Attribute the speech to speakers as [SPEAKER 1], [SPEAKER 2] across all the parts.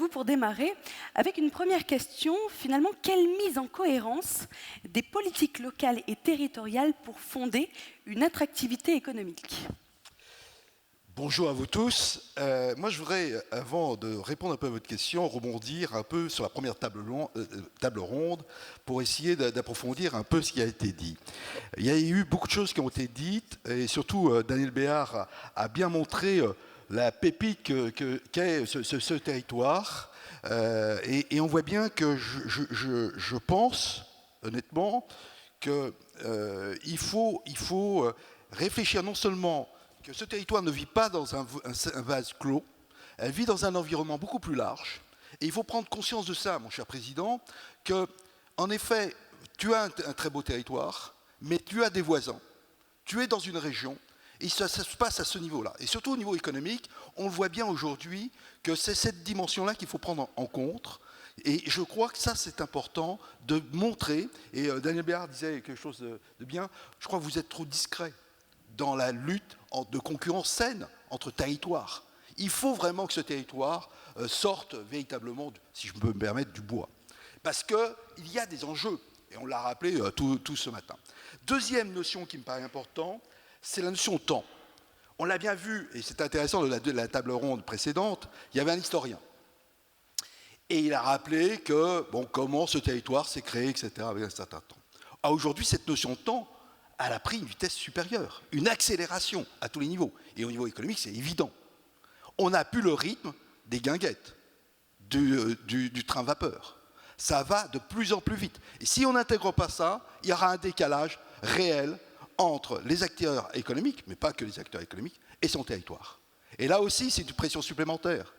[SPEAKER 1] vous pour démarrer avec une première question. Finalement, quelle mise en cohérence des politiques locales et territoriales pour fonder une attractivité économique ?
[SPEAKER 2] Bonjour à vous tous. Moi, je voudrais, avant de répondre un peu à votre question, rebondir un peu sur la première table ronde pour essayer d'approfondir un peu ce qui a été dit. Il y a eu beaucoup de choses qui ont été dites et surtout Daniel Béard a bien montré la pépite qu'est ce territoire. Et on voit bien que je pense, honnêtement, qu'il faut réfléchir non seulement que ce territoire ne vit pas dans un vase clos, elle vit dans un environnement beaucoup plus large. Et il faut prendre conscience de ça, mon cher président, que, en effet, tu as un très beau territoire, mais tu as des voisins. Tu es dans une région, et ça se passe à ce niveau-là. Et surtout au niveau économique, on le voit bien aujourd'hui que c'est cette dimension-là qu'il faut prendre en compte. Et je crois que ça, c'est important de montrer, et Daniel Béard disait quelque chose de bien, je crois que vous êtes trop discret dans la lutte de concurrence saine entre territoires. Il faut vraiment que ce territoire sorte véritablement, si je peux me permettre, du bois. Parce qu'il y a des enjeux, et on l'a rappelé tout ce matin. Deuxième notion qui me paraît importante, c'est la notion de temps. On l'a bien vu, et c'est intéressant de la table ronde précédente, il y avait un historien. Et il a rappelé comment ce territoire s'est créé, etc., avec un certain temps. Aujourd'hui, cette notion de temps, elle a pris une vitesse supérieure, une accélération à tous les niveaux. Et au niveau économique, c'est évident. On n'a plus le rythme des guinguettes, du train vapeur. Ça va de plus en plus vite. Et si on n'intègre pas ça, il y aura un décalage réel entre les acteurs économiques, mais pas que les acteurs économiques, et son territoire. Et là aussi, c'est une pression supplémentaire.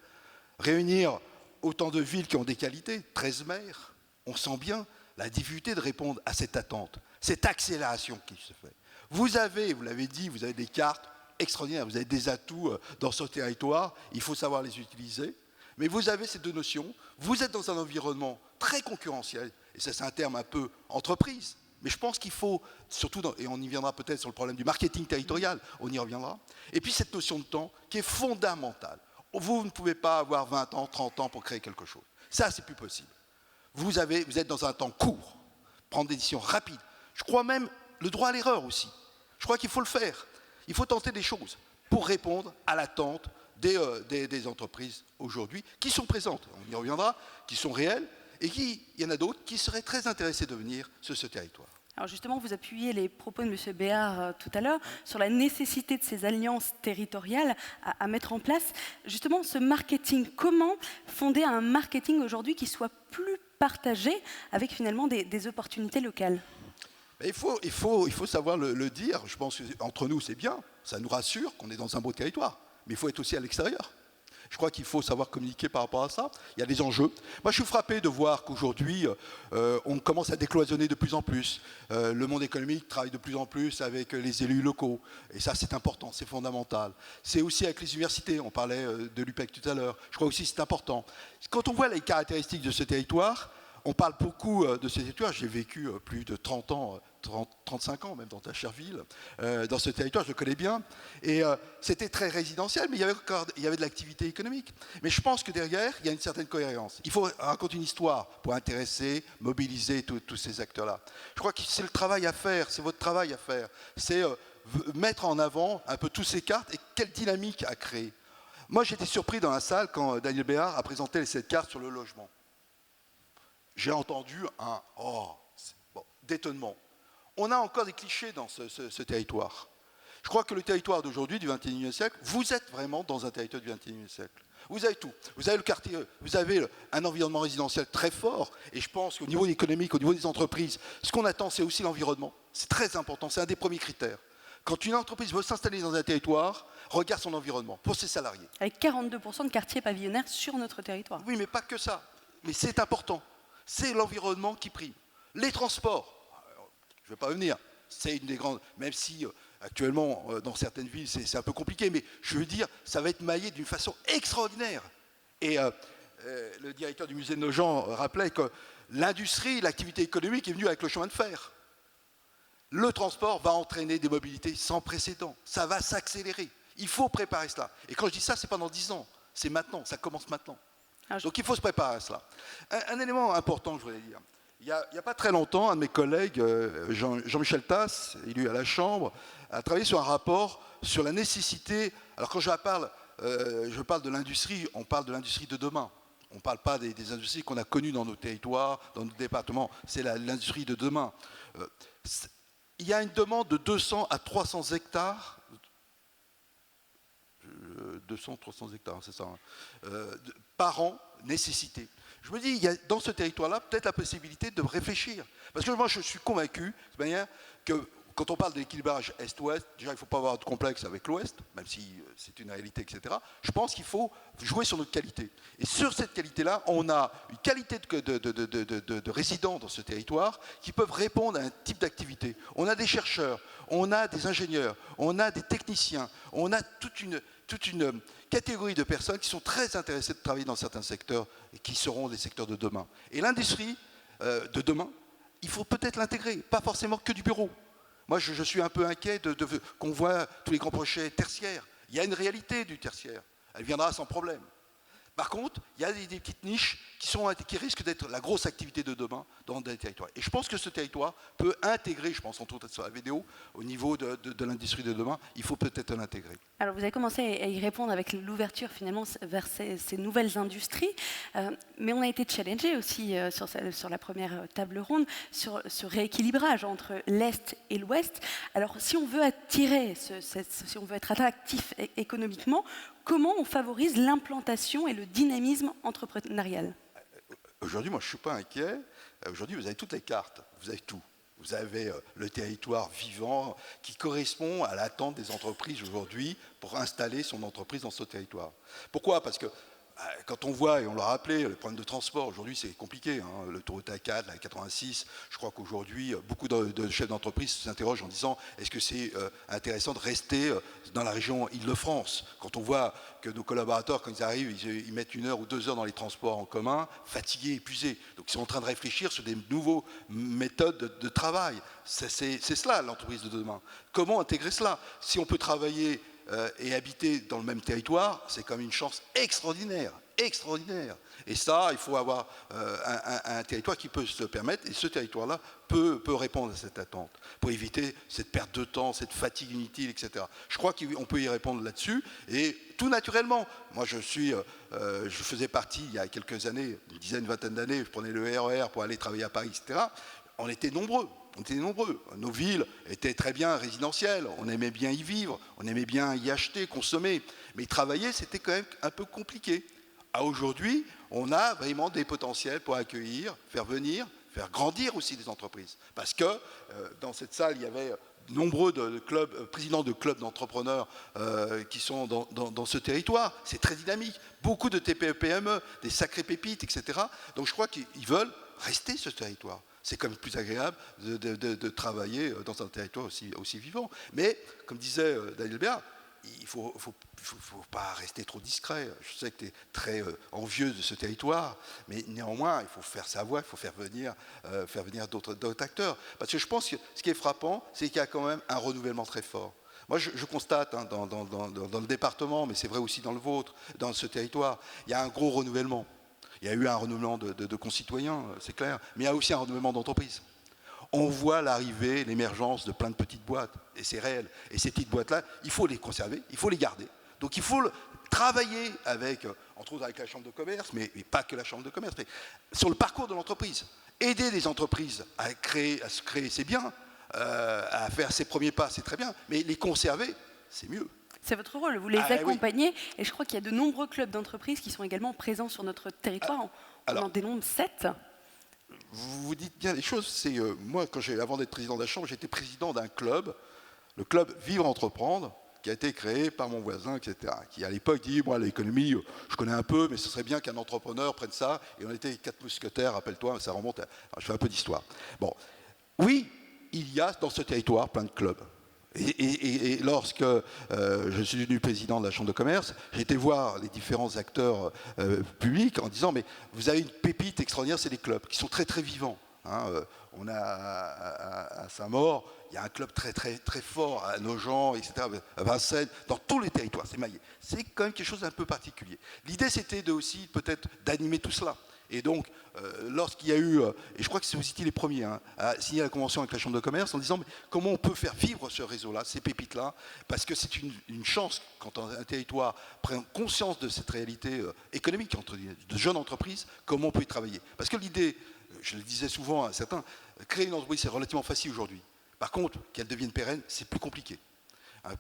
[SPEAKER 2] Réunir autant de villes qui ont des qualités, 13 maires, on sent bien la difficulté de répondre à cette attente, cette accélération qui se fait. Vous l'avez dit, vous avez des cartes extraordinaires, vous avez des atouts dans ce territoire, il faut savoir les utiliser, mais vous avez ces deux notions, vous êtes dans un environnement très concurrentiel, et ça c'est un terme un peu entreprise, mais je pense qu'il faut, surtout, et on y viendra peut-être sur le problème du marketing territorial, on y reviendra, et puis cette notion de temps qui est fondamentale. Vous ne pouvez pas avoir 20 ans, 30 ans pour créer quelque chose. Ça, c'est plus possible. Vous êtes dans un temps court, prendre des décisions rapides. Je crois même le droit à l'erreur aussi. Je crois qu'il faut le faire. Il faut tenter des choses pour répondre à l'attente des entreprises aujourd'hui qui sont présentes, on y reviendra, qui sont réelles, et il y en a d'autres qui seraient très intéressés de venir sur ce territoire.
[SPEAKER 1] Alors justement, vous appuyez les propos de M. Béard tout à l'heure sur la nécessité de ces alliances territoriales à mettre en place. Justement, ce marketing, comment fonder un marketing aujourd'hui qui soit plus partagé avec finalement des opportunités locales ?
[SPEAKER 2] Il faut savoir le dire. Je pense qu'entre nous, c'est bien. Ça nous rassure qu'on est dans un beau territoire. Mais il faut être aussi à l'extérieur. Je crois qu'il faut savoir communiquer par rapport à ça. Il y a des enjeux. Moi, je suis frappé de voir qu'aujourd'hui, on commence à décloisonner de plus en plus. Le monde économique travaille de plus en plus avec les élus locaux. Et ça, c'est important, c'est fondamental. C'est aussi avec les universités. On parlait de l'UPEC tout à l'heure. Je crois aussi que c'est important. Quand on voit les caractéristiques de ce territoire, on parle beaucoup de ces territoires. J'ai vécu plus de 30 ans, 35 ans même dans ta chère ville, dans ce territoire, je le connais bien. Et c'était très résidentiel, mais il y avait de l'activité économique. Mais je pense que derrière, il y a une certaine cohérence. Il faut raconter une histoire pour intéresser, mobiliser tous ces acteurs-là. Je crois que c'est le travail à faire, c'est votre travail à faire. C'est mettre en avant un peu toutes ces cartes et quelle dynamique à créer. Moi, j'étais surpris dans la salle quand Daniel Béard a présenté cette carte sur le logement. J'ai entendu un d'étonnement. On a encore des clichés dans ce territoire. Je crois que le territoire d'aujourd'hui, du XXIe siècle, vous êtes vraiment dans un territoire du XXIe siècle. Vous avez tout. Vous avez le quartier, vous avez un environnement résidentiel très fort, et je pense qu'au niveau économique, au niveau des entreprises, ce qu'on attend, c'est aussi l'environnement. C'est très important, c'est un des premiers critères. Quand une entreprise veut s'installer dans un territoire, regarde son environnement pour ses salariés.
[SPEAKER 1] Avec 42% de quartiers pavillonnaires sur notre territoire.
[SPEAKER 2] Oui, mais pas que ça. Mais c'est important. C'est l'environnement qui prime. Les transports, je ne vais pas venir, c'est une des grandes, même si actuellement dans certaines villes c'est un peu compliqué, mais je veux dire, ça va être maillé d'une façon extraordinaire. Et le directeur du musée de Nogent rappelait que l'industrie, l'activité économique est venue avec le chemin de fer. Le transport va entraîner des mobilités sans précédent, ça va s'accélérer. Il faut préparer cela. Et quand je dis ça, ce n'est pas dans 10 ans, c'est maintenant, ça commence maintenant. Donc il faut se préparer à cela. Un élément important que je voulais dire. Il n'y a pas très longtemps, un de mes collègues, Jean-Michel Tasse, élu à la Chambre, a travaillé sur un rapport sur la nécessité. Alors quand je parle de l'industrie, on parle de l'industrie de demain. On ne parle pas des industries qu'on a connues dans nos territoires, dans nos départements. C'est l'industrie de demain. Il y a une demande de 200 à 300 hectares. 200, 300 hectares, c'est ça, par an, nécessité. Je me dis, il y a dans ce territoire-là peut-être la possibilité de réfléchir. Parce que moi, je suis convaincu, de manière que quand on parle d'équilibrage Est-Ouest, déjà, il ne faut pas avoir de complexe avec l'Ouest, même si c'est une réalité, etc. Je pense qu'il faut jouer sur notre qualité. Et sur cette qualité-là, on a une qualité de résidents dans ce territoire qui peuvent répondre à un type d'activité. On a des chercheurs, on a des ingénieurs, on a des techniciens, on a toute une catégorie de personnes qui sont très intéressées de travailler dans certains secteurs et qui seront des secteurs de demain. Et l'industrie de demain, il faut peut-être l'intégrer, pas forcément que du bureau. Moi, je suis un peu inquiet qu'on voit tous les grands projets tertiaires. Il y a une réalité du tertiaire. Elle viendra sans problème. Par contre, il y a des petites niches qui risquent d'être la grosse activité de demain dans des territoires. Et je pense que ce territoire peut intégrer, je pense entre autres sur la vidéo, au niveau de l'industrie de demain, il faut peut-être l'intégrer.
[SPEAKER 1] Alors vous avez commencé à y répondre avec l'ouverture finalement vers ces nouvelles industries, mais on a été challengé aussi sur la première table ronde sur ce rééquilibrage entre l'Est et l'Ouest. Alors si on veut attirer, si on veut être attractif économiquement, comment on favorise l'implantation et le dynamisme entrepreneurial?
[SPEAKER 2] Aujourd'hui, moi je ne suis pas inquiet. Aujourd'hui, vous avez toutes les cartes, vous avez tout. Vous avez le territoire vivant qui correspond à l'attente des entreprises aujourd'hui pour installer son entreprise dans ce territoire. Pourquoi? Parce que quand on voit, et on l'a rappelé, le problème de transport, aujourd'hui c'est compliqué, hein, l'autoroute A4, la 86, je crois qu'aujourd'hui beaucoup de chefs d'entreprise s'interrogent en disant est-ce que c'est intéressant de rester dans la région Île-de-France? Quand on voit que nos collaborateurs, quand ils arrivent, ils mettent 1 heure ou 2 heures dans les transports en commun, fatigués, épuisés. Donc ils sont en train de réfléchir sur des nouvelles méthodes de travail. C'est cela l'entreprise de demain. Comment intégrer cela? Si on peut travailler et habiter dans le même territoire, c'est comme une chance extraordinaire, extraordinaire. Et ça, il faut avoir un territoire qui peut se le permettre, et ce territoire-là peut répondre à cette attente, pour éviter cette perte de temps, cette fatigue inutile, etc. Je crois qu'on peut y répondre là-dessus, et tout naturellement. Moi, je faisais partie, il y a quelques années, une dizaine, vingtaine d'années, je prenais le RER pour aller travailler à Paris, etc. On était nombreux. Nos villes étaient très bien résidentielles, on aimait bien y vivre, on aimait bien y acheter, consommer. Mais travailler, c'était quand même un peu compliqué. Aujourd'hui, on a vraiment des potentiels pour accueillir, faire venir, faire grandir aussi des entreprises. Parce que dans cette salle, il y avait nombreux présidents de clubs d'entrepreneurs qui sont dans ce territoire. C'est très dynamique. Beaucoup de TPE-PME, des sacrées pépites, etc. Donc je crois qu'ils veulent rester ce territoire. C'est quand même plus agréable de travailler dans un territoire aussi vivant. Mais, comme disait Daniel Béard, il ne faut pas rester trop discret. Je sais que tu es très envieux de ce territoire, mais néanmoins, il faut faire sa voix, il faut faire venir d'autres acteurs. Parce que je pense que ce qui est frappant, c'est qu'il y a quand même un renouvellement très fort. Moi, je constate hein, dans le département, mais c'est vrai aussi dans le vôtre, dans ce territoire, il y a un gros renouvellement. Il y a eu un renouvellement de concitoyens, c'est clair, mais il y a aussi un renouvellement d'entreprises. On voit l'arrivée, l'émergence de plein de petites boîtes, et c'est réel. Et ces petites boîtes-là, il faut les conserver, il faut les garder. Donc il faut travailler avec, entre autres avec la Chambre de commerce, mais pas que la Chambre de commerce, mais sur le parcours de l'entreprise. Aider les entreprises à se créer, c'est bien, à faire ses premiers pas, c'est très bien, mais les conserver, c'est mieux.
[SPEAKER 1] C'est votre rôle, vous les accompagnez, oui. Et je crois qu'il y a de nombreux clubs d'entreprise qui sont également présents sur notre territoire. On en dénombre 7.
[SPEAKER 2] Vous dites bien les choses. Moi, avant d'être président de la Chambre, j'étais président d'un club, le club Vivre Entreprendre, qui a été créé par mon voisin, etc. Qui à l'époque dit, moi l'économie, je connais un peu, mais ce serait bien qu'un entrepreneur prenne ça. Et on était 4 mousquetaires, rappelle-toi, ça remonte à... Alors, je fais un peu d'histoire. Bon, oui, il y a dans ce territoire plein de clubs. Et lorsque je suis devenu président de la Chambre de commerce, j'ai été voir les différents acteurs publics en disant « mais vous avez une pépite extraordinaire, c'est les clubs, qui sont très très vivants. hein. On a à Saint-Maur, il y a un club très, très, très fort, à Nogent, etc., à Vincennes, dans tous les territoires, c'est maillé. C'est quand même quelque chose d'un peu particulier. L'idée, c'était aussi peut-être d'animer tout cela. Et donc, lorsqu'il y a eu, et je crois que c'est aussi les premiers, hein, à signer la convention avec la Chambre de commerce en disant mais comment on peut faire vivre ce réseau-là, ces pépites-là, parce que c'est une chance quand un territoire prend conscience de cette réalité économique entre de jeunes entreprises, comment on peut y travailler. Parce que l'idée, je le disais souvent à certains, créer une entreprise c'est relativement facile aujourd'hui. Par contre, qu'elle devienne pérenne, c'est plus compliqué.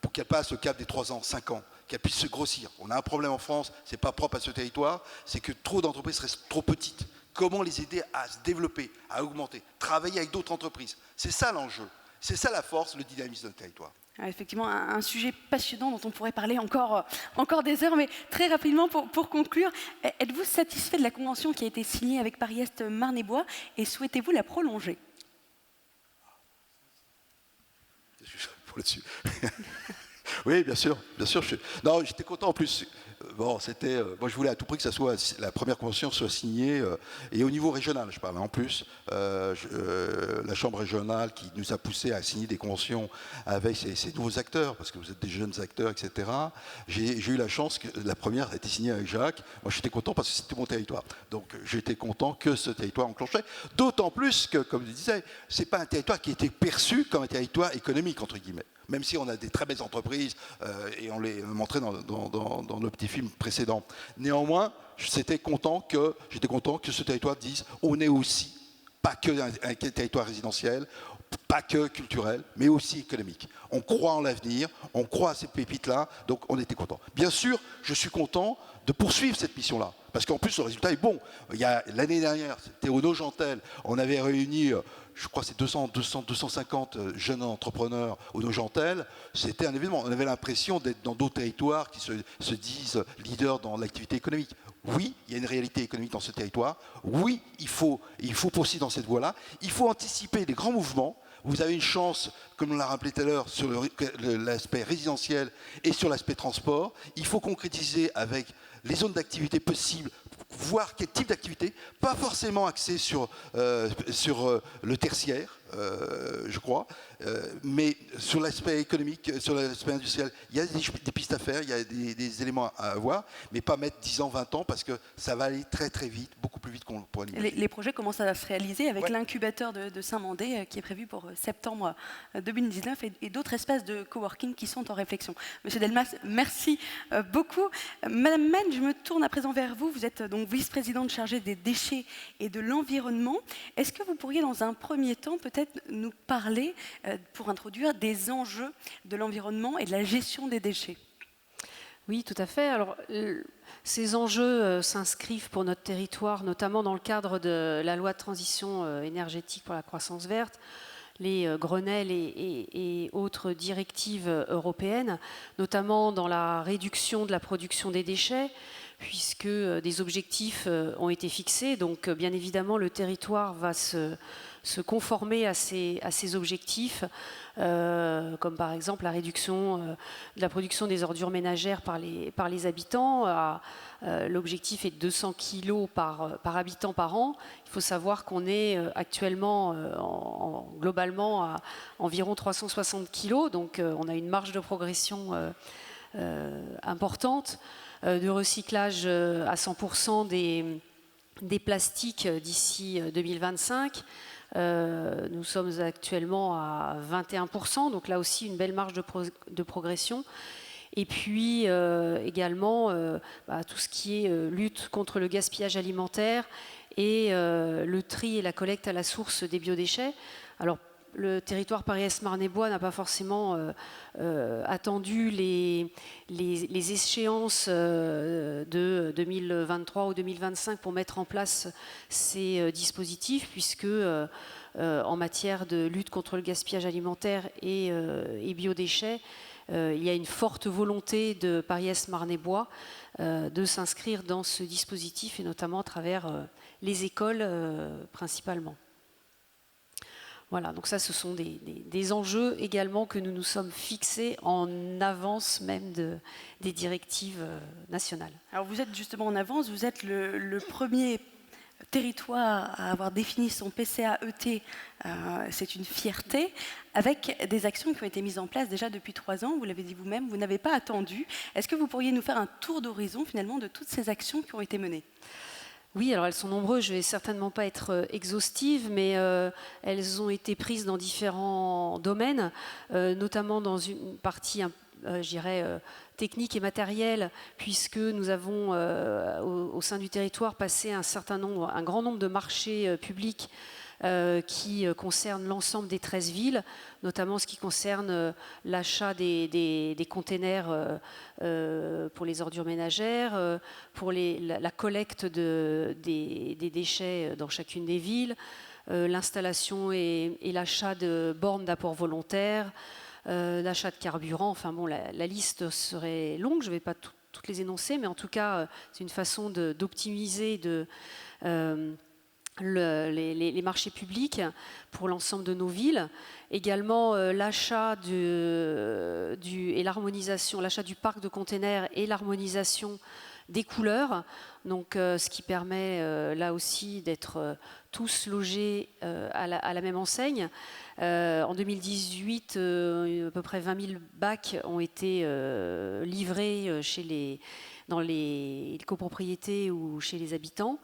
[SPEAKER 2] Pour qu'elle passe au cap des 3 ans, 5 ans, qu'elle puisse se grossir. On a un problème en France, ce n'est pas propre à ce territoire, c'est que trop d'entreprises restent trop petites. Comment les aider à se développer, à augmenter, travailler avec d'autres entreprises? C'est ça l'enjeu, c'est ça la force, le dynamisme d'un territoire.
[SPEAKER 1] Effectivement, un sujet passionnant dont on pourrait parler encore des heures, mais très rapidement pour conclure, êtes-vous satisfait de la convention qui a été signée avec Paris-Est Marne-et-Bois et souhaitez-vous la prolonger?
[SPEAKER 2] Oui, bien sûr, bien sûr. Non, j'étais content en plus. Bon, c'était, moi je voulais à tout prix que ça soit la première convention soit signée et au niveau régional, je parle. En plus, la chambre régionale qui nous a poussé à signer des conventions avec ces nouveaux acteurs, parce que vous êtes des jeunes acteurs, etc. J'ai eu la chance que la première a été signée avec Jacques. Moi, j'étais content parce que c'était mon territoire. Donc, j'étais content que ce territoire enclenchait. D'autant plus que, comme je disais, c'est pas un territoire qui était perçu comme un territoire économique entre guillemets. Même si on a des très belles entreprises, et on les montrait dans nos petits films précédents. Néanmoins, j'étais content que ce territoire dise on est aussi pas que un territoire résidentiel, pas que culturel, mais aussi économique. On croit en l'avenir, on croit à ces pépites-là, donc on était content. Bien sûr, je suis content de poursuivre cette mission-là, parce qu'en plus le résultat est bon. L'année dernière, c'était au Nogentel, on avait réuni, je crois que c'est 250 jeunes entrepreneurs au Nogentel. C'était un événement. On avait l'impression d'être dans d'autres territoires qui se disent leaders dans l'activité économique. Oui, il y a une réalité économique dans ce territoire. Oui, il faut poursuivre dans cette voie-là. Il faut anticiper les grands mouvements. Vous avez une chance, comme on l'a rappelé tout à l'heure, sur l'aspect résidentiel et sur l'aspect transport. Il faut concrétiser avec les zones d'activité possibles, voir quel type d'activité, pas forcément axé sur le tertiaire, je crois, mais sur l'aspect économique, sur l'aspect industriel, il y a des pistes à faire, il y a des éléments à avoir, mais pas mettre 10 ans, 20 ans, parce que ça va aller très très vite, beaucoup plus vite qu'on pourrait l'imaginer.
[SPEAKER 1] Les projets commencent à se réaliser avec l'incubateur de Saint-Mandé qui est prévu pour septembre 2019 et d'autres espaces de coworking qui sont en réflexion. Monsieur Delmas, merci beaucoup. Madame Maine, je me tourne à présent vers vous. Vous êtes donc vice-présidente chargée des déchets et de l'environnement. Est-ce que vous pourriez, dans un premier temps, peut-être nous parler, pour introduire, des enjeux de l'environnement et de la gestion des déchets?
[SPEAKER 3] Oui, tout à fait. Alors, ces enjeux s'inscrivent pour notre territoire, notamment dans le cadre de la loi de transition énergétique pour la croissance verte, les Grenelle et autres directives européennes, notamment dans la réduction de la production des déchets, puisque des objectifs ont été fixés. Donc, bien évidemment, le territoire va se conformer à ces objectifs, comme par exemple la réduction de la production des ordures ménagères par les habitants. L'objectif est de 200 kg par habitant par an. Il faut savoir qu'on est actuellement globalement à environ 360 kg, donc on a une marge de progression importante, de recyclage à 100% des plastiques d'ici 2025. Nous sommes actuellement à 21%, donc là aussi une belle marge de progression. Et puis également tout ce qui est lutte contre le gaspillage alimentaire et le tri et la collecte à la source des biodéchets. Alors, le territoire Paris-Est Marne-et-Bois n'a pas forcément attendu les échéances de 2023 ou 2025 pour mettre en place ces dispositifs, puisque en matière de lutte contre le gaspillage alimentaire et biodéchets, il y a une forte volonté de Paris-Est Marne-et-Bois de s'inscrire dans ce dispositif, et notamment à travers les écoles principalement. Voilà, donc ça, ce sont des enjeux également que nous nous sommes fixés en avance même des directives nationales.
[SPEAKER 1] Alors vous êtes justement en avance, vous êtes le premier territoire à avoir défini son PCAET, c'est une fierté, avec des actions qui ont été mises en place déjà depuis 3 ans. Vous l'avez dit vous-même, vous n'avez pas attendu. Est-ce que vous pourriez nous faire un tour d'horizon finalement de toutes ces actions qui ont été menées ?
[SPEAKER 3] Oui, alors elles sont nombreuses, je ne vais certainement pas être exhaustive, mais elles ont été prises dans différents domaines, notamment dans une partie, je dirais, technique et matérielle, puisque nous avons au sein du territoire passé un grand nombre de marchés publics qui concernent l'ensemble des 13 villes, notamment ce qui concerne l'achat des containers pour les ordures ménagères, pour la collecte des déchets dans chacune des villes, l'installation et l'achat de bornes d'apport volontaire, l'achat de carburant. Enfin bon, la liste serait longue, je ne vais pas toutes les énoncer, mais en tout cas, c'est une façon d'optimiser les marchés publics pour l'ensemble de nos villes. Également l'achat et l'harmonisation, l'achat du parc de containers et l'harmonisation des couleurs, donc ce qui permet là aussi d'être tous logés à la même enseigne. En 2018, à peu près 20 000 bacs ont été livrés dans les copropriétés ou chez les habitants.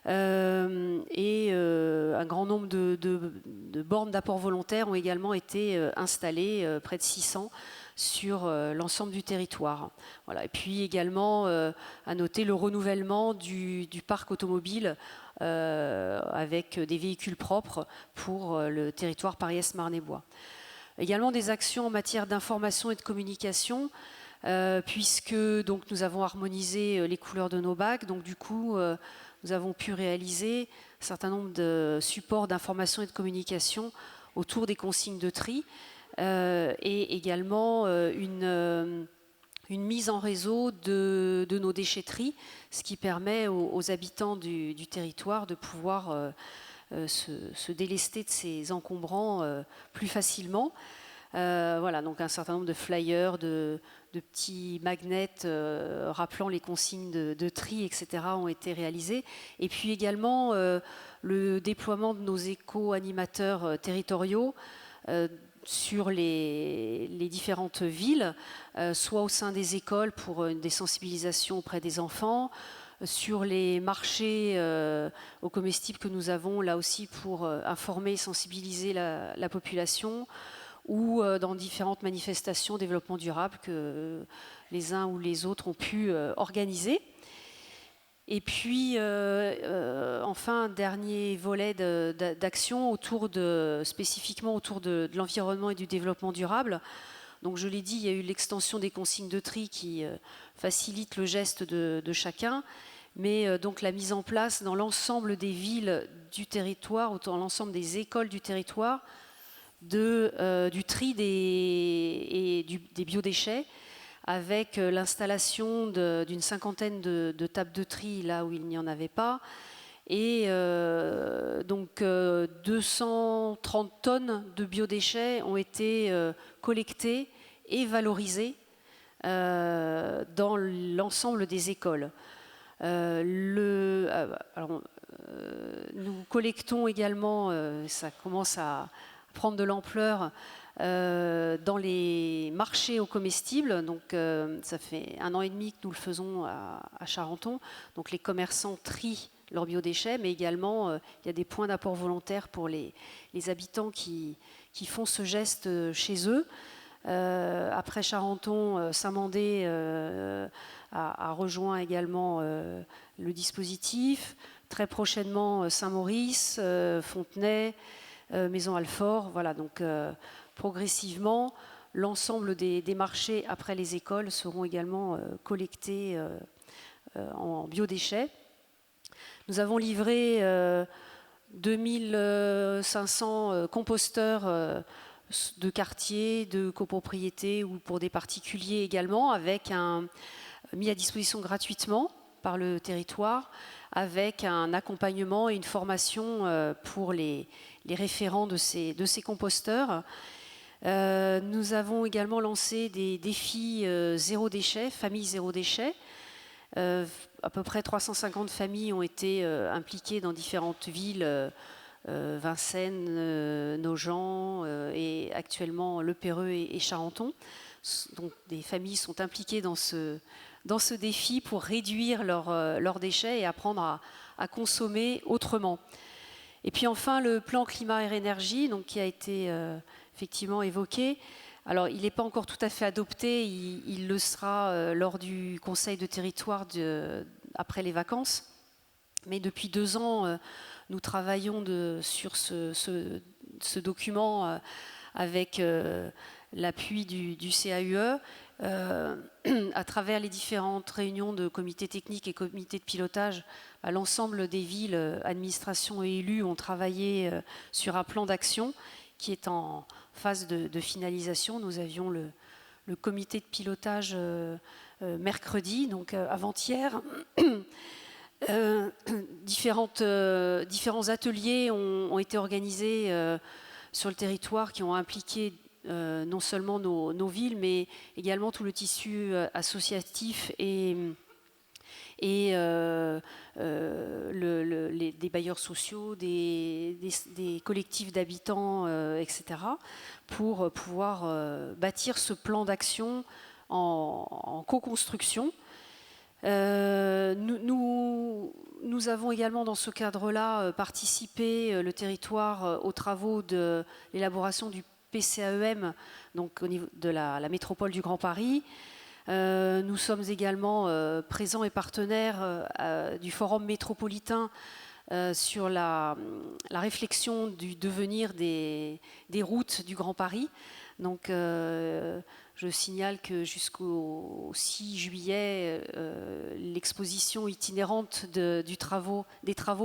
[SPEAKER 3] Et un grand nombre de bornes d'apport volontaire ont également été installées, près de 600, sur l'ensemble du territoire. Voilà. Et puis également à noter le renouvellement du parc automobile avec des véhicules propres pour le territoire Paris-Est-Marne-et-Bois. Également des actions en matière d'information et de communication, puisque donc, nous avons harmonisé les couleurs de nos bacs, donc du coup nous avons pu réaliser un certain nombre de supports d'information et de communication autour des consignes de tri et également une mise en réseau de nos déchetteries, ce qui permet aux habitants du territoire de pouvoir se délester de ces encombrants plus facilement. Voilà, donc un certain nombre de flyers, de petits magnets rappelant les consignes de tri, etc. ont été réalisés. Et puis également le déploiement de nos éco-animateurs territoriaux sur les différentes villes, soit au sein des écoles pour des sensibilisations auprès des enfants, sur les marchés aux comestibles que nous avons là aussi pour informer et sensibiliser la population, ou dans différentes manifestations développement durable que les uns ou les autres ont pu organiser. Et puis, enfin, un dernier volet d'action spécifiquement autour de l'environnement et du développement durable. Donc, je l'ai dit, il y a eu l'extension des consignes de tri qui facilite le geste de chacun, mais donc la mise en place dans l'ensemble des villes du territoire, dans l'ensemble des écoles du territoire, du tri des biodéchets, avec l'installation d'une cinquantaine de tables de tri là où il n'y en avait pas, et donc 230 tonnes de biodéchets ont été collectées et valorisées dans l'ensemble des écoles. Nous collectons également, ça commence à prendre de l'ampleur dans les marchés aux comestibles. Donc, ça fait 1 an et demi que nous le faisons à Charenton. Donc, les commerçants trient leurs biodéchets, mais également, il y a des points d'apport volontaire pour les habitants qui font ce geste chez eux. Après Charenton, Saint-Mandé a rejoint également le dispositif. Très prochainement, Saint-Maurice, Fontenay, Maison-Alfort. Voilà, donc progressivement, l'ensemble des marchés après les écoles seront également collectés en biodéchets. Nous avons livré 2500 composteurs de quartier, de copropriété ou pour des particuliers également, mis à disposition gratuitement par le territoire, avec un accompagnement et une formation pour les référents de ces composteurs. Nous avons également lancé des défis zéro déchet, famille zéro déchet, À peu près 350 familles ont été impliquées dans différentes villes, Vincennes, Nogent et actuellement Le Perreux et Charenton. Donc des familles sont impliquées dans ce défi pour réduire leurs déchets et apprendre à consommer autrement. Et puis enfin, le plan climat-air-énergie, donc qui a été effectivement évoqué. Alors, il n'est pas encore tout à fait adopté, il le sera lors du Conseil de territoire après les vacances. Mais depuis 2 ans, nous travaillons sur ce document avec l'appui du CAUE, à travers les différentes réunions de comités techniques et comités de pilotage. L'ensemble des villes, administrations et élus ont travaillé sur un plan d'action qui est en phase de finalisation. Nous avions le comité de pilotage mercredi, donc avant-hier. Différents ateliers ont été organisés sur le territoire qui ont impliqué non seulement nos villes, mais également tout le tissu associatif et des bailleurs sociaux, des collectifs d'habitants, etc., pour pouvoir bâtir ce plan d'action en co-construction. Nous avons également dans ce cadre-là participé, le territoire, aux travaux de l'élaboration du PCAEM, donc au niveau de la métropole du Grand Paris. Nous sommes également présents et partenaires du Forum métropolitain sur la réflexion du devenir des routes du Grand Paris. Donc, je signale que jusqu'au 6 juillet, l'exposition itinérante des travaux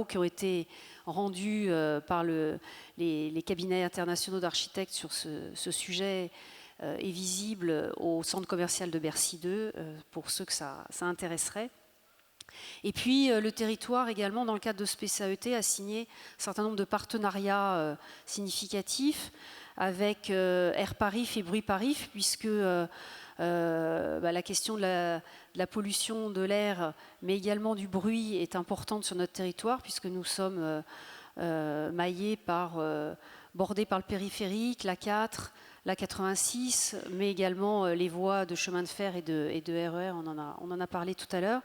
[SPEAKER 3] qui ont été rendus par les cabinets internationaux d'architectes sur ce sujet est visible au centre commercial de Bercy 2, pour ceux que ça intéresserait. Et puis le territoire également, dans le cadre de ce PCAET, a signé un certain nombre de partenariats significatifs avec Air Parif et Bruit Parif, puisque la question de la pollution de l'air, mais également du bruit, est importante sur notre territoire, puisque nous sommes maillés bordés par le périphérique, l'A4, l'A86, mais également les voies de chemin de fer et de RER, on en a parlé tout à l'heure.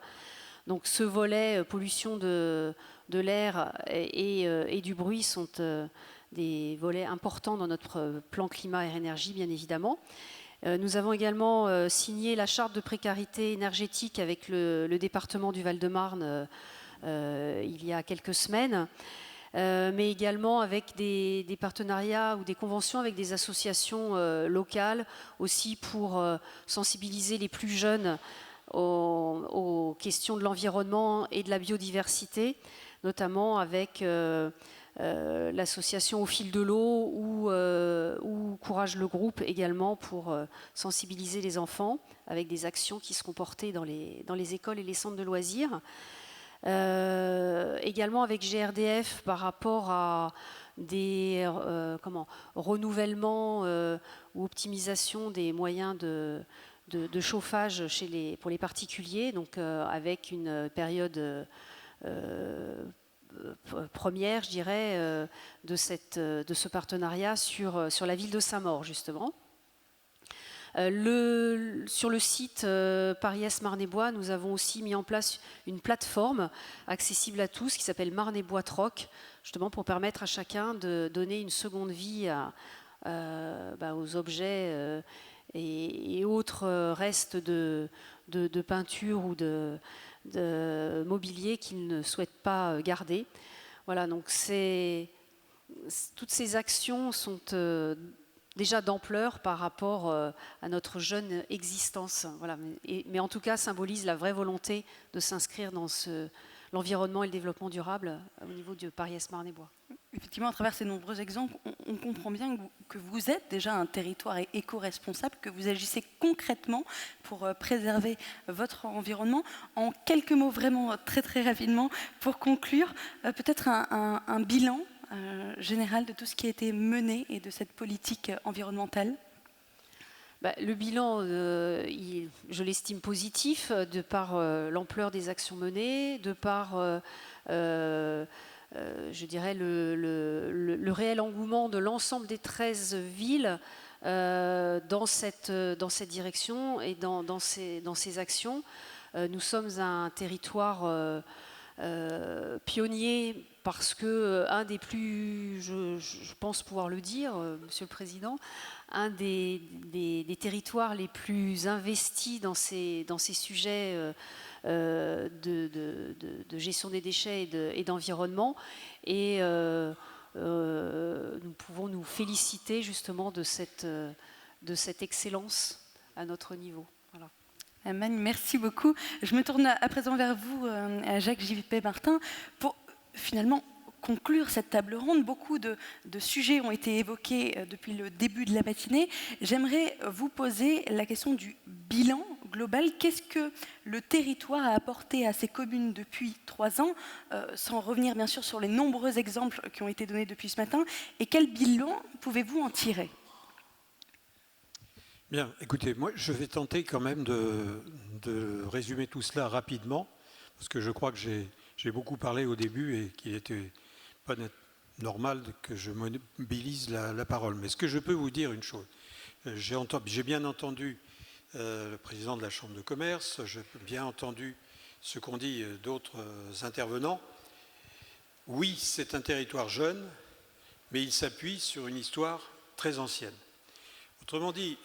[SPEAKER 3] Donc ce volet pollution de l'air et du bruit sont des volets importants dans notre plan climat-air-énergie, bien évidemment. Nous avons également signé la charte de précarité énergétique avec le département du Val-de-Marne il y a quelques semaines. Mais également avec des partenariats ou des conventions avec des associations locales, aussi pour sensibiliser les plus jeunes aux questions de l'environnement et de la biodiversité, notamment avec l'association Au fil de l'eau ou Courage le groupe également, pour sensibiliser les enfants avec des actions qui seront portées dans les écoles et les centres de loisirs. Également avec GRDF par rapport à des renouvellements ou optimisation des moyens de chauffage pour les particuliers, donc avec une période première, je dirais, de ce partenariat sur la ville de Saint-Maur, justement. Sur le site Paris-Est-Marne-et-Bois, nous avons aussi mis en place une plateforme accessible à tous qui s'appelle Marne-et-Bois Troc, justement pour permettre à chacun de donner une seconde vie aux objets et autres restes de peinture ou de mobilier qu'ils ne souhaitent pas garder. Voilà, donc toutes ces actions sont déjà d'ampleur par rapport à notre jeune existence. Voilà. Mais en tout cas, symbolise la vraie volonté de s'inscrire dans l'environnement et le développement durable au niveau de Paris-Est-Marne-et-Bois.
[SPEAKER 1] Effectivement, à travers ces nombreux exemples, on comprend bien que vous êtes déjà un territoire éco-responsable, que vous agissez concrètement pour préserver votre environnement. En quelques mots, vraiment très très rapidement, pour conclure, peut-être un bilan général de tout ce qui a été mené et de cette politique environnementale.
[SPEAKER 3] Le bilan, je l'estime positif de par l'ampleur des actions menées, de par, je dirais, le réel engouement de l'ensemble des 13 villes dans cette direction et dans ces actions. Nous sommes un territoire pionnier parce que un des plus, je pense pouvoir le dire, Monsieur le Président, un des territoires les plus investis dans ces sujets de gestion des déchets et d'environnement. Et nous pouvons nous féliciter justement de cette excellence à notre niveau. Voilà.
[SPEAKER 1] Manu, merci beaucoup. Je me tourne à présent vers vous, Jacques J.P. Martin, pour finalement conclure cette table ronde. Beaucoup de sujets ont été évoqués depuis le début de la matinée. J'aimerais vous poser la question du bilan global. Qu'est-ce que le territoire a apporté à ces communes depuis 3 ans, sans revenir bien sûr sur les nombreux exemples qui ont été donnés depuis ce matin, et quel bilan pouvez-vous en tirer ?
[SPEAKER 4] Bien, écoutez, moi je vais tenter quand même de résumer tout cela rapidement, parce que je crois que j'ai beaucoup parlé au début et qu'il n'était pas normal que je mobilise la parole. Mais ce que je peux vous dire une chose, j'ai bien entendu le président de la Chambre de commerce, j'ai bien entendu ce qu'ont dit d'autres intervenants. Oui, c'est un territoire jeune, mais il s'appuie sur une histoire très ancienne. Autrement dit,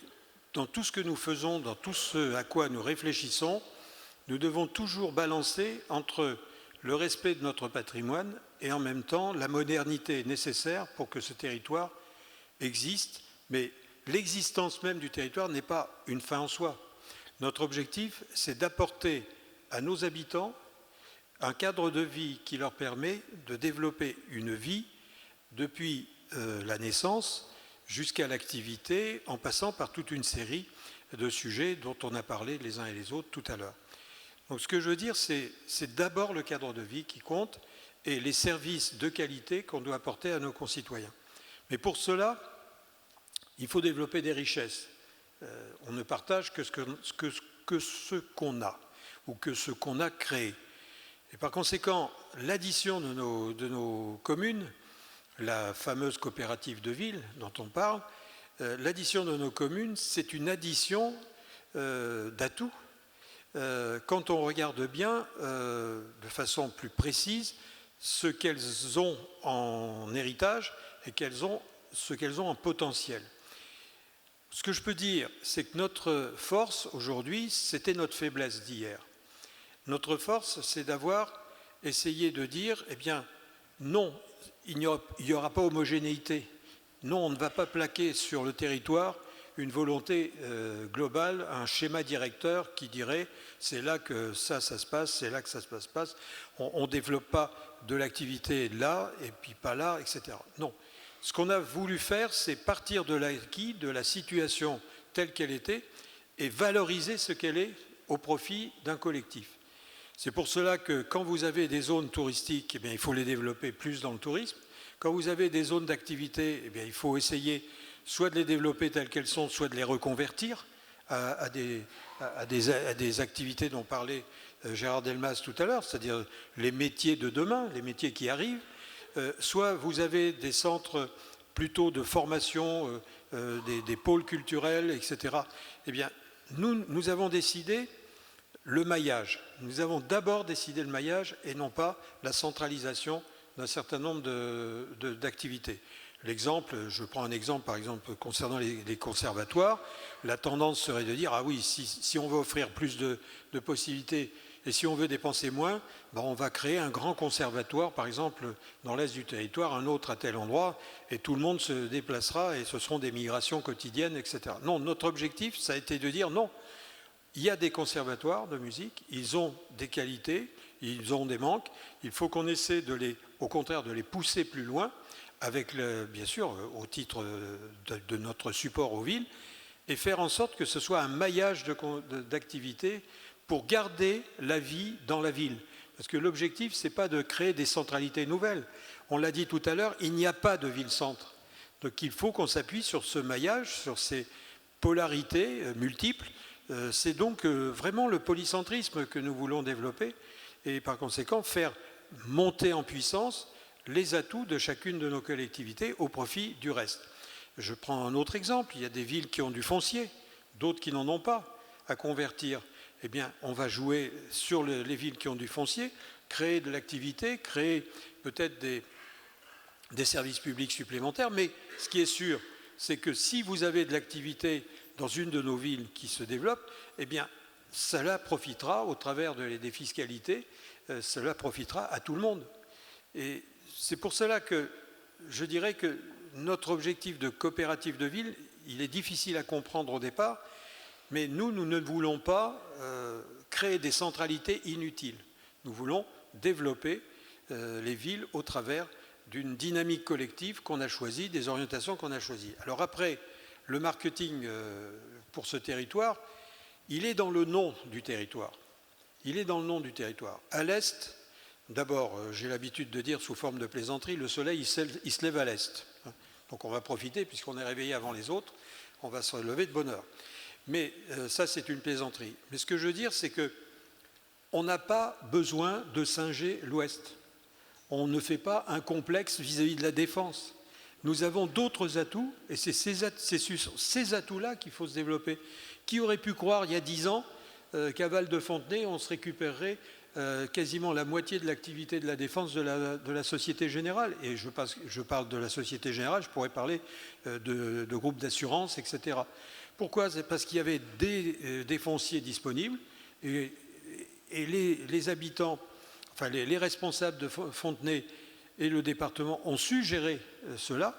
[SPEAKER 4] dans tout ce que nous faisons, dans tout ce à quoi nous réfléchissons, nous devons toujours balancer entre le respect de notre patrimoine et en même temps la modernité nécessaire pour que ce territoire existe. Mais l'existence même du territoire n'est pas une fin en soi. Notre objectif, c'est d'apporter à nos habitants un cadre de vie qui leur permet de développer une vie depuis la naissance jusqu'à l'activité, en passant par toute une série de sujets dont on a parlé les uns et les autres tout à l'heure. Donc ce que je veux dire, c'est d'abord le cadre de vie qui compte et les services de qualité qu'on doit apporter à nos concitoyens. Mais pour cela, il faut développer des richesses. On ne partage que ce qu'on a ou que ce qu'on a créé. Et par conséquent, l'addition de nos communes, la fameuse coopérative de ville dont on parle, l'addition de nos communes, c'est une addition d'atouts. Quand on regarde bien, de façon plus précise, ce qu'elles ont en héritage et ce qu'elles ont en potentiel. Ce que je peux dire, c'est que notre force aujourd'hui, c'était notre faiblesse d'hier. Notre force, c'est d'avoir essayé de dire, eh bien, non, il n'y aura pas homogénéité. Non, on ne va pas plaquer sur le territoire une volonté globale, un schéma directeur qui dirait c'est là que ça se passe, c'est là que ça se passe. On ne développe pas de l'activité là et puis pas là, etc. Non. Ce qu'on a voulu faire, c'est partir de l'acquis, de la situation telle qu'elle était et valoriser ce qu'elle est au profit d'un collectif. C'est pour cela que quand vous avez des zones touristiques, eh bien, il faut les développer plus dans le tourisme. Quand vous avez des zones d'activité, eh bien, il faut essayer soit de les développer telles qu'elles sont, soit de les reconvertir à des activités dont parlait Gérard Delmas tout à l'heure, c'est-à-dire les métiers de demain, les métiers qui arrivent. Soit vous avez des centres plutôt de formation, des pôles culturels, etc. Eh bien, nous avons décidé le maillage. Nous avons d'abord décidé le maillage et non pas la centralisation d'un certain nombre d'activités. L'exemple, je prends un exemple par exemple concernant les conservatoires, la tendance serait de dire ah oui, si on veut offrir plus de possibilités et si on veut dépenser moins, ben on va créer un grand conservatoire par exemple dans l'est du territoire, un autre à tel endroit et tout le monde se déplacera et ce seront des migrations quotidiennes, etc. Non, notre objectif, ça a été de dire non, il y a des conservatoires de musique, ils ont des qualités, ils ont des manques, il faut qu'on essaie au contraire de les pousser plus loin avec, bien sûr, au titre de notre support aux villes, et faire en sorte que ce soit un maillage d'activités pour garder la vie dans la ville. Parce que l'objectif, ce n'est pas de créer des centralités nouvelles. On l'a dit tout à l'heure, il n'y a pas de ville-centre. Donc il faut qu'on s'appuie sur ce maillage, sur ces polarités multiples. C'est donc vraiment le polycentrisme que nous voulons développer et par conséquent faire monter en puissance les atouts de chacune de nos collectivités au profit du reste. Je prends un autre exemple, il y a des villes qui ont du foncier, d'autres qui n'en ont pas à convertir. Eh bien, on va jouer sur les villes qui ont du foncier, créer de l'activité, créer peut-être des services publics supplémentaires, mais ce qui est sûr, c'est que si vous avez de l'activité dans une de nos villes qui se développe, eh bien, cela profitera au travers des fiscalités, cela profitera à tout le monde. Et c'est pour cela que je dirais que notre objectif de coopérative de ville, il est difficile à comprendre au départ, mais nous ne voulons pas créer des centralités inutiles. Nous voulons développer les villes au travers d'une dynamique collective qu'on a choisie, des orientations qu'on a choisies. Alors après, le marketing pour ce territoire, il est dans le nom du territoire. Il est dans le nom du territoire. À l'est, d'abord, j'ai l'habitude de dire sous forme de plaisanterie, le soleil, il se lève à l'est. Donc on va profiter, puisqu'on est réveillé avant les autres, on va se lever de bonne heure. Mais ça, c'est une plaisanterie. Mais ce que je veux dire, c'est qu'on n'a pas besoin de singer l'Ouest. On ne fait pas un complexe vis-à-vis de la défense. Nous avons d'autres atouts, et c'est ces atouts-là qu'il faut se développer. Qui aurait pu croire, il y a 10 ans, qu'à Val-de-Fontenay, on se récupérerait quasiment la moitié de l'activité de la défense de la Société Générale. Et je parle de la Société Générale, je pourrais parler de groupes d'assurance, etc. Pourquoi? C'est parce qu'il y avait des fonciers disponibles et les habitants, enfin les responsables de Fontenay et le département ont su gérer cela.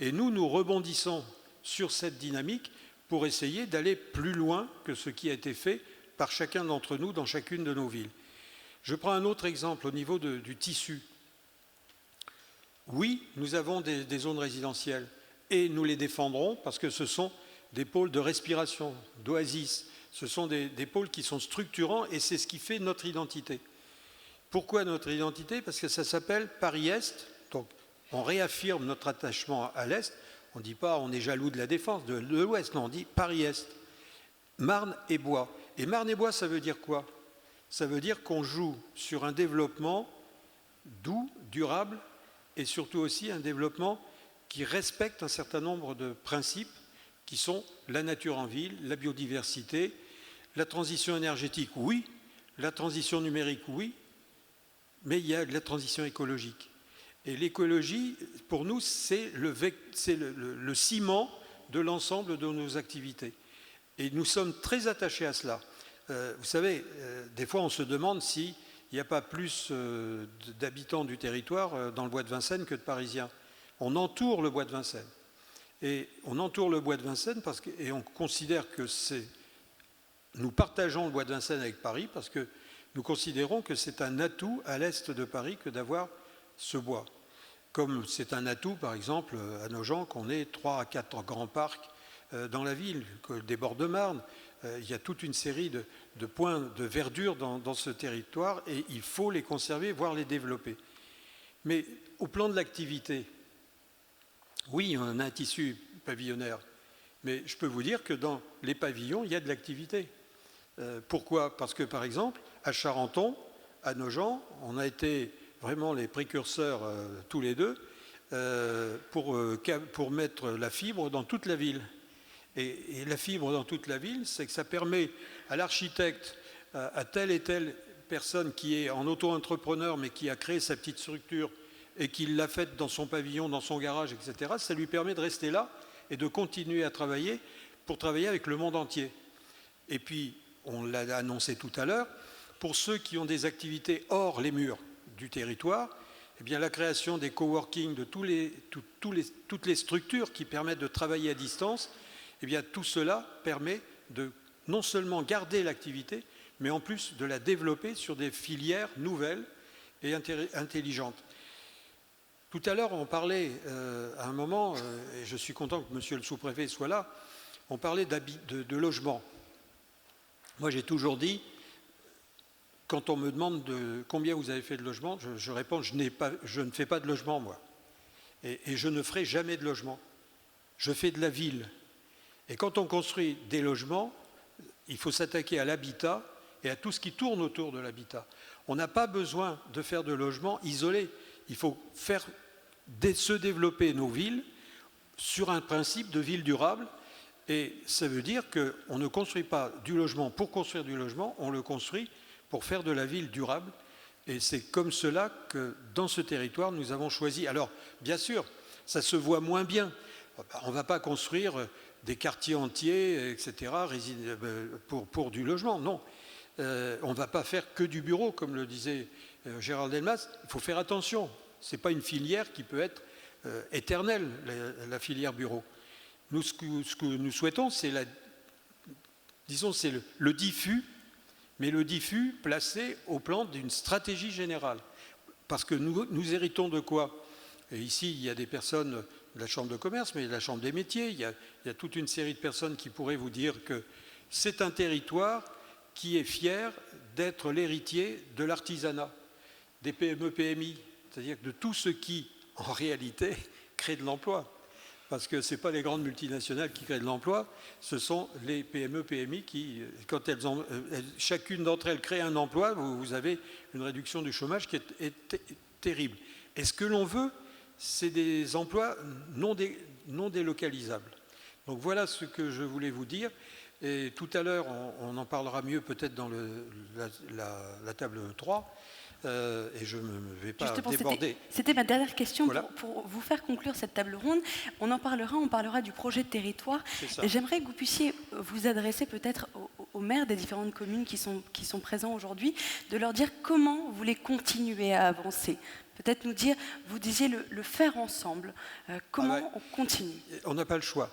[SPEAKER 4] Et nous rebondissons sur cette dynamique pour essayer d'aller plus loin que ce qui a été fait par chacun d'entre nous dans chacune de nos villes. Je prends un autre exemple au niveau du tissu. Oui, nous avons des zones résidentielles et nous les défendrons parce que ce sont des pôles de respiration, d'oasis. Ce sont des pôles qui sont structurants et c'est ce qui fait notre identité. Pourquoi notre identité? Parce que ça s'appelle Paris-Est, donc on réaffirme notre attachement à l'Est. On ne dit pas on est jaloux de la défense, de l'Ouest, non, on dit Paris-Est. Marne et Bois. Et Marne et Bois, ça veut dire quoi? Ça veut dire qu'on joue sur un développement doux, durable, et surtout aussi un développement qui respecte un certain nombre de principes qui sont la nature en ville, la biodiversité, la transition énergétique, oui, la transition numérique, oui, mais il y a la transition écologique. Et l'écologie, pour nous, c'est le ciment de l'ensemble de nos activités. Et nous sommes très attachés à cela. Vous savez, des fois on se demande s'il n'y a pas plus d'habitants du territoire dans le bois de Vincennes que de Parisiens. On entoure le bois de Vincennes. Et on entoure le bois de Vincennes et on considère que nous partageons le bois de Vincennes avec Paris parce que nous considérons que c'est un atout à l'est de Paris que d'avoir ce bois. Comme c'est un atout, par exemple, à Nogent, qu'on ait 3 à 4 grands parcs dans la ville, des bords de Marne. Il y a toute une série de points de verdure dans ce territoire et il faut les conserver, voire les développer. Mais au plan de l'activité, oui, on a un tissu pavillonnaire, mais je peux vous dire que dans les pavillons, il y a de l'activité. Pourquoi? Parce que, par exemple, à Charenton, à Nogent, on a été vraiment les précurseurs tous les deux pour mettre la fibre dans toute la ville. Et la fibre dans toute la ville, c'est que ça permet à l'architecte, à telle et telle personne qui est en auto-entrepreneur mais qui a créé sa petite structure et qui l'a faite dans son pavillon, dans son garage, etc., ça lui permet de rester là et de continuer à travailler pour travailler avec le monde entier. Et puis, on l'a annoncé tout à l'heure, pour ceux qui ont des activités hors les murs du territoire, eh bien, la création des coworking, de toutes les structures qui permettent de travailler à distance, eh bien, tout cela permet de non seulement garder l'activité, mais en plus de la développer sur des filières nouvelles et intelligentes. Tout à l'heure, on parlait à un moment, et je suis content que monsieur le sous-préfet soit là, on parlait de logement. Moi, j'ai toujours dit, quand on me demande combien vous avez fait de logement, je réponds, je ne fais pas de logement, moi. Et je ne ferai jamais de logement. Je fais de la ville. Et quand on construit des logements, il faut s'attaquer à l'habitat et à tout ce qui tourne autour de l'habitat. On n'a pas besoin de faire de logements isolés. Il faut faire se développer nos villes sur un principe de ville durable. Et ça veut dire qu'on ne construit pas du logement pour construire du logement, on le construit pour faire de la ville durable. Et c'est comme cela que dans ce territoire, nous avons choisi. Alors, bien sûr, ça se voit moins bien. On ne va pas construire des quartiers entiers, etc., pour du logement. Non. On ne va pas faire que du bureau, comme le disait Gérald Delmas. Il faut faire attention. Ce n'est pas une filière qui peut être éternelle, la filière bureau. Nous, ce que nous souhaitons, c'est le diffus, mais le diffus placé au plan d'une stratégie générale. Parce que nous héritons de quoi? Et ici, il y a des personnes de la Chambre de commerce, mais de la Chambre des métiers, il y a toute une série de personnes qui pourraient vous dire que c'est un territoire qui est fier d'être l'héritier de l'artisanat, des PME-PMI, c'est-à-dire de tout ce qui, en réalité, crée de l'emploi. Parce que ce n'est pas les grandes multinationales qui créent de l'emploi, ce sont les PME-PMI qui, quand chacune d'entre elles crée un emploi, vous avez une réduction du chômage qui est terrible. Et ce que l'on veut, c'est des emplois non délocalisables. Donc voilà ce que je voulais vous dire. Et tout à l'heure, on en parlera mieux peut-être dans la table 3. Et je ne vais pas déborder.
[SPEAKER 1] C'était ma dernière question.
[SPEAKER 4] Voilà.
[SPEAKER 1] Pour vous faire conclure cette table ronde. On parlera du projet de territoire. Et j'aimerais que vous puissiez vous adresser peut-être aux maires des différentes communes qui sont présents aujourd'hui, de leur dire comment vous voulez continuer à avancer. Peut-être nous dire, vous disiez le faire ensemble. Comment on continue?
[SPEAKER 4] On n'a pas le choix.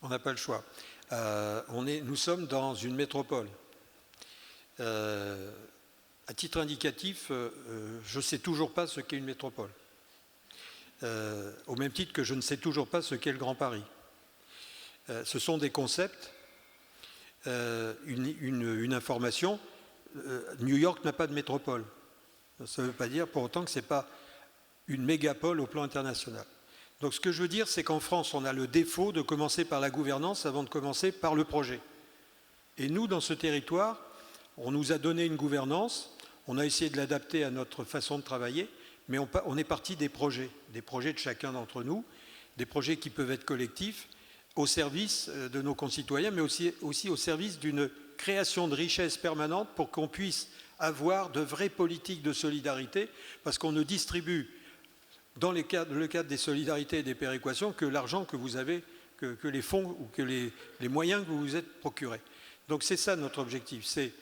[SPEAKER 4] On n'a pas le choix. Nous sommes dans une métropole. À titre indicatif, je ne sais toujours pas ce qu'est une métropole. Au même titre que je ne sais toujours pas ce qu'est le Grand Paris. Ce sont des concepts, une information. New York n'a pas de métropole. Ça ne veut pas dire pour autant que ce n'est pas une mégapole au plan international. Donc ce que je veux dire, c'est qu'en France, on a le défaut de commencer par la gouvernance avant de commencer par le projet. Et nous, dans ce territoire, on nous a donné une gouvernance, on a essayé de l'adapter à notre façon de travailler, mais on est parti des projets de chacun d'entre nous, des projets qui peuvent être collectifs, au service de nos concitoyens, mais aussi au service d'une création de richesse permanente pour qu'on puisse avoir de vraies politiques de solidarité, parce qu'on ne distribue dans le cadre des solidarités et des péréquations que l'argent que vous avez, que les fonds ou que les moyens que vous vous êtes procurés. Donc c'est ça notre objectif, c'est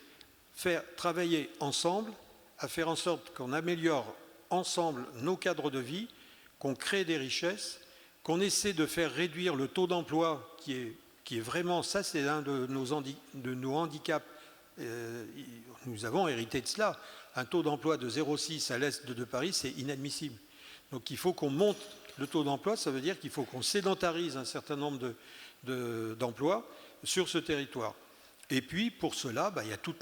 [SPEAKER 4] faire travailler ensemble, à faire en sorte qu'on améliore ensemble nos cadres de vie, qu'on crée des richesses, qu'on essaie de faire réduire le taux d'emploi qui est vraiment, ça c'est un de nos handicaps. Nous avons hérité de cela. Un taux d'emploi de 0,6 à l'est de Paris, c'est inadmissible. Donc il faut qu'on monte le taux d'emploi, ça veut dire qu'il faut qu'on sédentarise un certain nombre d'emplois sur ce territoire. Et puis pour cela, il y a tous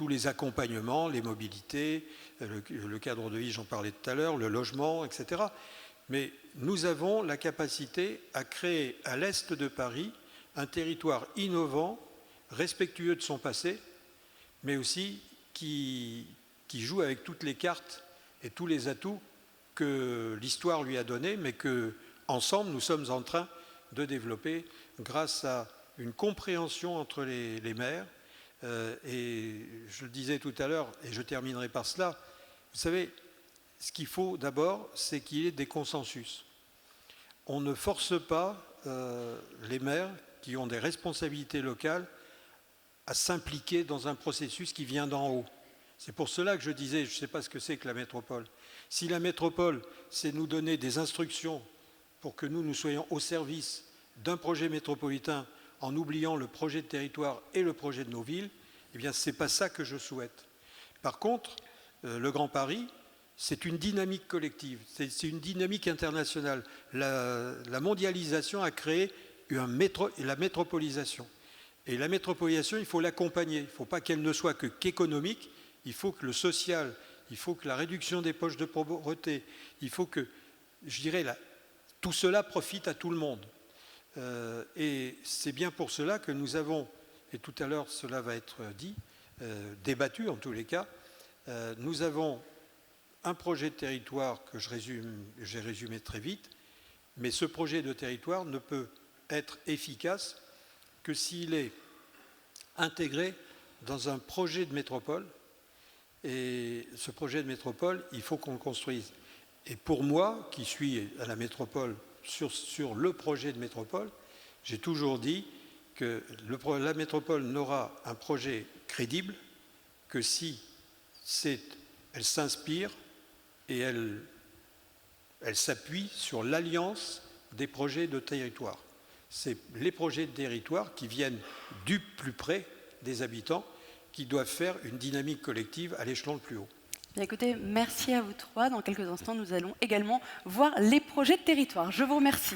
[SPEAKER 4] les accompagnements, les mobilités, le cadre de vie, j'en parlais tout à l'heure, le logement, etc. Mais nous avons la capacité à créer à l'est de Paris un territoire innovant, respectueux de son passé, mais aussi qui joue avec toutes les cartes et tous les atouts que l'histoire lui a donnés, mais que ensemble nous sommes en train de développer grâce à une compréhension entre les maires. Et je le disais tout à l'heure, et je terminerai par cela, vous savez, ce qu'il faut d'abord, c'est qu'il y ait des consensus. On ne force pas les maires qui ont des responsabilités locales à s'impliquer dans un processus qui vient d'en haut. C'est pour cela que je disais, je ne sais pas ce que c'est que la métropole. Si la métropole, c'est nous donner des instructions pour que nous soyons au service d'un projet métropolitain en oubliant le projet de territoire et le projet de nos villes, eh bien, ce n'est pas ça que je souhaite. Par contre, le Grand Paris, c'est une dynamique collective, c'est une dynamique internationale. La mondialisation a créé la métropolisation. Et la métropolisation, il faut l'accompagner. Il ne faut pas qu'elle ne soit qu'économique, il faut que le social, il faut que la réduction des poches de pauvreté, il faut que, je dirais, tout cela profite à tout le monde. Et c'est bien pour cela que nous avons, et tout à l'heure cela va être dit, débattu en tous les cas, nous avons un projet de territoire que j'ai résumé très vite, mais ce projet de territoire ne peut être efficace que s'il est intégré dans un projet de métropole. Et ce projet de métropole, il faut qu'on le construise. Et pour moi, qui suis à la métropole sur le projet de métropole, j'ai toujours dit que la métropole n'aura un projet crédible que si elle s'inspire et elle s'appuie sur l'alliance des projets de territoire. C'est les projets de territoire qui viennent du plus près des habitants qui doivent faire une dynamique collective à l'échelon le plus haut.
[SPEAKER 1] Bien, écoutez, merci à vous trois. Dans quelques instants, nous allons également voir les projets de territoire. Je vous remercie.